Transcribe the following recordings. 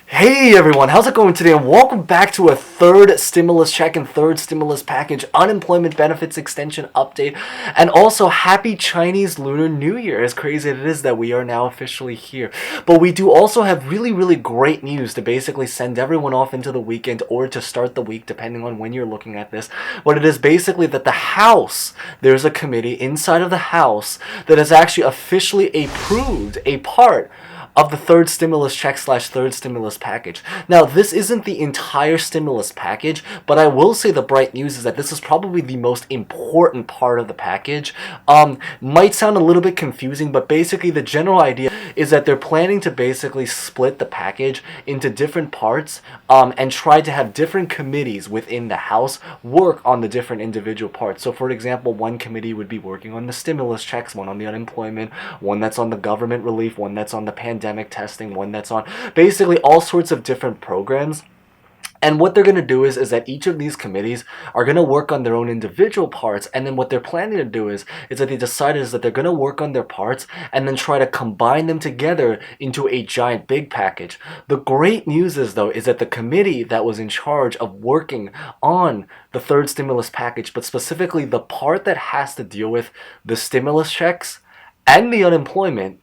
Hey everyone, how's it going today? And welcome back to a third stimulus check and third stimulus package unemployment benefits extension update. And also happy Chinese Lunar New Year, as crazy as it is that we are now officially here. But we do also have really great news to basically send everyone off into the weekend or to start the week, depending on when you're looking at this. But it is basically that the House, there's a committee inside of the House that has actually officially approved a part of the third stimulus check slash third stimulus package. Now, this isn't the entire stimulus package, but I will say the bright news is that this is probably the most important part of the package. Might sound a little bit confusing, but basically the general idea is that they're planning to basically split the package into different parts and try to have different committees within the House work on the different individual parts. So for example, one committee would be working on the stimulus checks, one on the unemployment, one that's on the government relief, one that's on the pandemic testing, one that's on basically all sorts of different programs. And what they're going to do is that each of these committees are going to work on their own individual parts, and then what they're planning to do is that they decided is that they're going to work on their parts and then try to combine them together into a giant big package. The great news is though is that the committee that was in charge of working on the third stimulus package, but specifically the part that has to deal with the stimulus checks and the unemployment,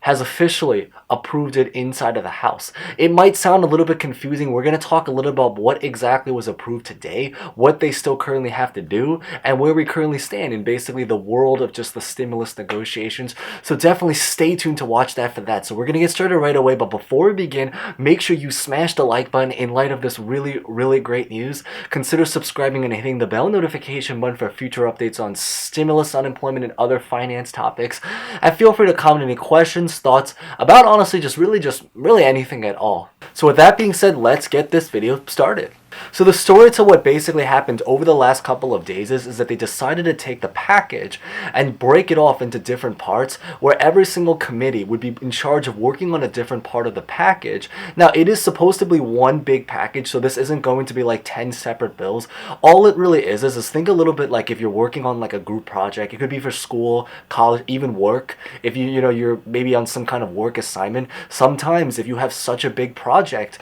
has officially approved it inside of the House. It might sound a little bit confusing. We're going to talk a little about what exactly was approved today, what they still currently have to do, and where we currently stand in basically the world of just the stimulus negotiations. So definitely stay tuned to watch that for that. So we're going to get started right away, but before we begin, make sure you smash the like button in light of this really great news. Consider subscribing and hitting the bell notification button for future updates on stimulus, unemployment, and other finance topics. And feel free to comment any questions, thoughts about honestly just really anything at all. So with that being said, let's get this video started. So the story to what basically happened over the last couple of days is that they decided to take the package and break it off into different parts where every single committee would be in charge of working on a different part of the package. Now, it is supposed to be one big package, so this isn't going to be like 10 separate bills. All it really is think a little bit like if you're working on like a group project. It could be for school, college, even work. If you're maybe on some kind of work assignment, sometimes if you have such a big project,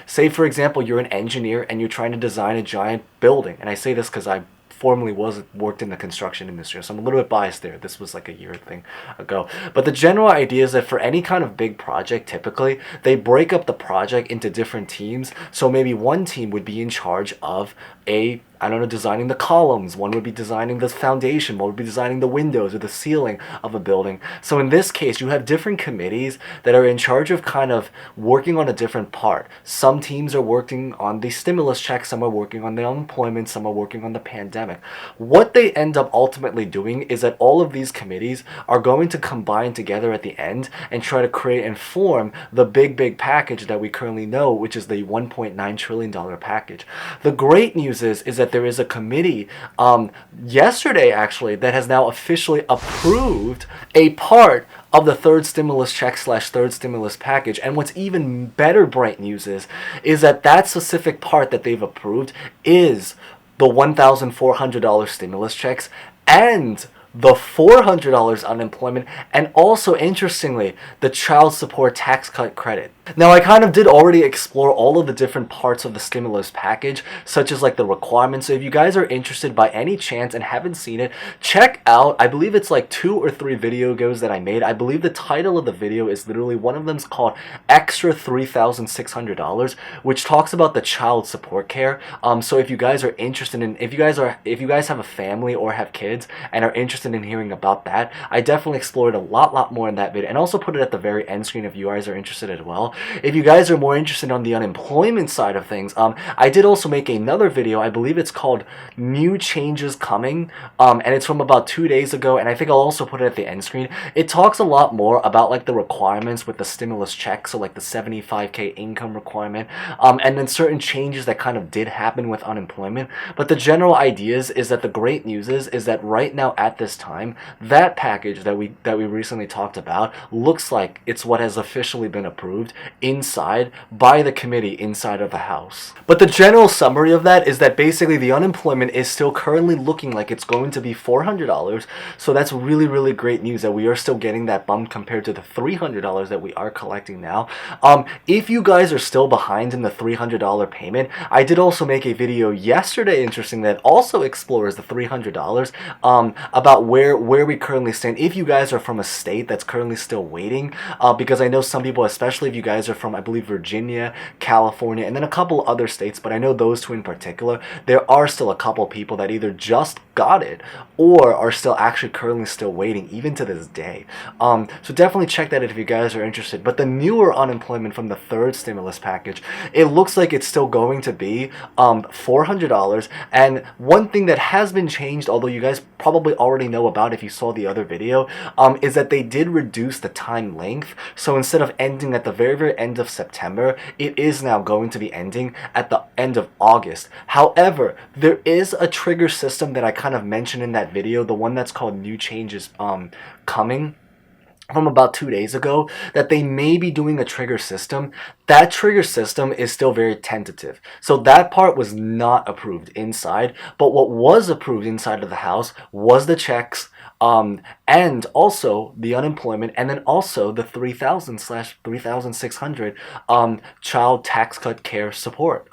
say for example you're an engineer and you're trying to design a giant building, and I say this because I formerly worked in the construction industry, so I'm a little bit biased there. This was like a year thing ago. But the general idea is that for any kind of big project, typically they break up the project into different teams. So maybe one team would be in charge of designing the columns, one would be designing the foundation, one would be designing the windows or the ceiling of a building. So in this case, you have different committees that are in charge of kind of working on a different part. Some teams are working on the stimulus check, some are working on the unemployment, some are working on the pandemic. What they end up ultimately doing is that all of these committees are going to combine together at the end and try to create and form the big package that we currently know, which is the $1.9 trillion package. The great news is that there is a committee yesterday actually that has now officially approved a part of the third stimulus check slash third stimulus package. And what's even better bright news is that specific part that they've approved is the $1,400 stimulus checks and the $400 unemployment, and also interestingly the child support tax cut credit. Now, I kind of did already explore all of the different parts of the stimulus package, such as like the requirements. So if you guys are interested by any chance and haven't seen it, check out, I believe it's like 2 or 3 videos that I made. I believe the title of the video is literally, one of them's called Extra $3,600, which talks about the child support care. So if you guys are interested in, if you guys have a family or have kids and are interested in hearing about that, I definitely explored a lot more in that video, and also put it at the very end screen if you guys are interested as well. If you guys are more interested on the unemployment side of things, I did also make another video. I believe it's called New Changes Coming, and it's from about 2 days ago, and I think I'll also put it at the end screen. It talks a lot more about like the requirements with the stimulus check, so like the 75K income requirement, and then certain changes that kind of did happen with unemployment. But the general idea is that the great news is that right now at this time, that package that we recently talked about looks like it's what has officially been approved. inside by the committee inside of the House. But the general summary of that is that basically the unemployment is still currently looking like it's going to be $400. So that's really, really great news that we are still getting that bump compared to the $300 that we are collecting now. If you guys are still behind in the $300 payment, I did also make a video yesterday, interesting, that also explores the $300 about where we currently stand. If you guys are from a state that's currently still waiting, because I know some people, especially if you guys are from, I believe, Virginia, California, and then a couple other states, but I know those two in particular, there are still a couple people that either just got it or are still actually currently still waiting, even to this day. So definitely check that if you guys are interested. But the newer unemployment from the third stimulus package, it looks like it's still going to be $400. And one thing that has been changed, although you guys probably already know about if you saw the other video, is that they did reduce the time length. So instead of ending at the very, very end of September, it is now going to be ending at the end of August. However, there is a trigger system that I kind of mentioned in that video, the one that's called New Changes Coming, from about 2 days ago, that they may be doing a trigger system. That trigger system is still very tentative. So that part was not approved inside, but what was approved inside of the House was the checks, and also the unemployment, and then also the 3,000/3,600 child tax cut care support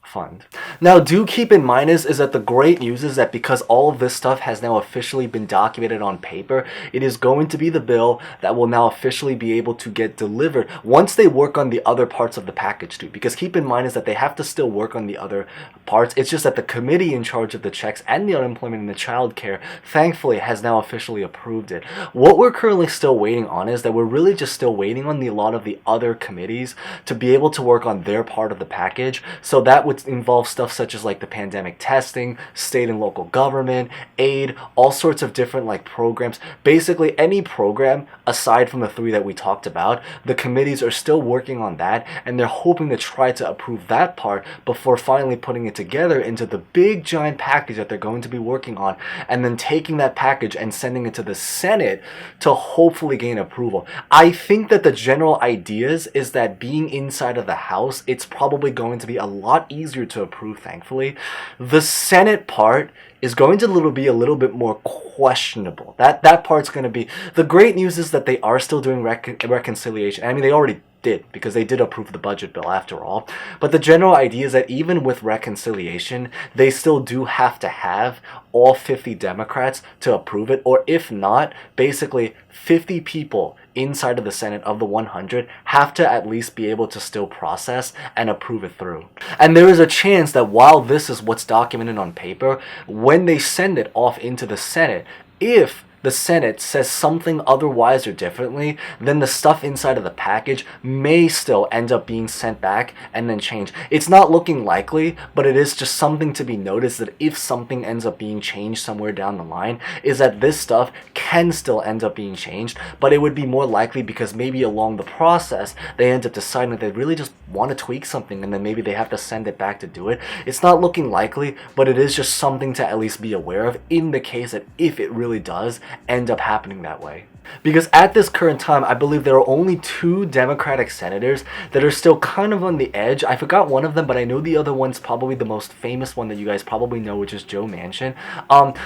fund. Now, do keep in mind is that the great news is that because all of this stuff has now officially been documented on paper, it is going to be the bill that will now officially be able to get delivered once they work on the other parts of the package too. Because keep in mind is that they have to still work on the other parts. It's just that the committee in charge of the checks and the unemployment and the child care, thankfully, has now officially approved it. What we're currently still waiting on is that we're really just still waiting on a lot of the other committees to be able to work on their part of the package. So that would involve stuff such as like the pandemic testing, state and local government, aid, all sorts of different like programs. Basically any program aside from the three that we talked about, the committees are still working on that, and they're hoping to try to approve that part before finally putting it together into the big giant package that they're going to be working on, and then taking that package and sending it to the Senate to hopefully gain approval. I think that the general ideas is that being inside of the House, it's probably going to be a lot easier to approve, thankfully. The Senate part is going to be a little bit more questionable. That part's going to be... The great news is that they are still doing reconciliation. I mean, they already did, because they did approve the budget bill after all. But the general idea is that even with reconciliation, they still do have to have all 50 Democrats to approve it, or if not, basically 50 people inside of the Senate of the 100 have to at least be able to still process and approve it through. And there is a chance that while this is what's documented on paper, when they send it off into the Senate, if the Senate says something otherwise or differently, then the stuff inside of the package may still end up being sent back and then changed. It's not looking likely, but it is just something to be noticed that if something ends up being changed somewhere down the line, is that this stuff can still end up being changed, but it would be more likely because maybe along the process, they end up deciding that they really just want to tweak something and then maybe they have to send it back to do it. It's not looking likely, but it is just something to at least be aware of in the case that if it really does end up happening that way. Because at this current time, I believe there are only 2 Democratic senators that are still kind of on the edge. I forgot one of them, but I know the other one's probably the most famous one that you guys probably know, which is Joe Manchin.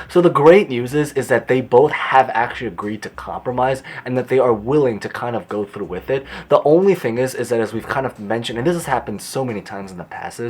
So the great news is that they both have actually agreed to compromise and that they are willing to kind of go through with it. The only thing is that, as we've kind of mentioned, and this has happened so many times in the past,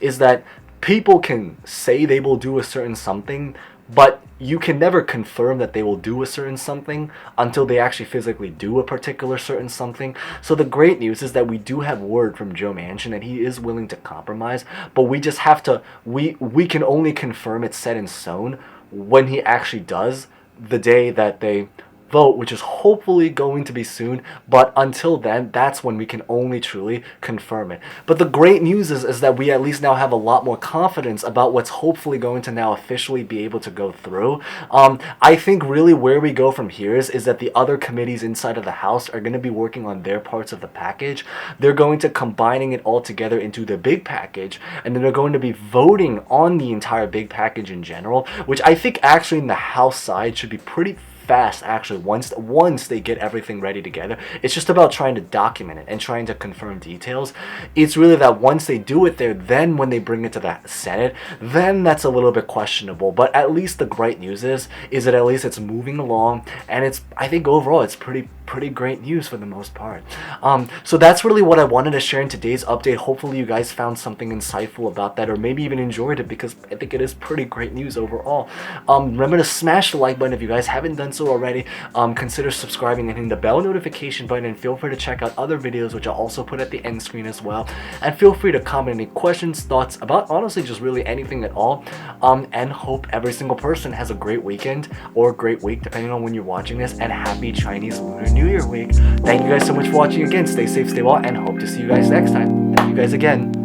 is that people can say they will do a certain something, but you can never confirm that they will do a certain something until they actually physically do a particular certain something. So the great news is that we do have word from Joe Manchin that he is willing to compromise, but we just have to, we can only confirm it's set in stone when he actually does, the day that they vote, which is hopefully going to be soon, but until then, that's when we can only truly confirm it. But the great news is that we at least now have a lot more confidence about what's hopefully going to now officially be able to go through. I think really where we go from here is that the other committees inside of the House are going to be working on their parts of the package. They're going to combining it all together into the big package, and then they're going to be voting on the entire big package in general, which I think actually in the House side should be pretty fast actually once they get everything ready together. It's just about trying to document it and trying to confirm details. It's really that once they do it there, then when they bring it to the Senate, then that's a little bit questionable. But at least the great news is that at least it's moving along, and I think overall it's pretty great news for the most part. So that's really what I wanted to share in today's update. Hopefully you guys found something insightful about that, or maybe even enjoyed it, because I think it is pretty great news overall. Remember to smash the like button if you guys haven't done so already. Consider subscribing and hitting the bell notification button, and feel free to check out other videos which I'll also put at the end screen as well. And feel free to comment any questions, thoughts about honestly just really anything at all. And hope every single person has a great weekend or a great week depending on when you're watching this, and happy Chinese Lunar New Year week. Thank you guys so much for watching again. Stay safe, stay well, and hope to see you guys next time. Thank you guys again.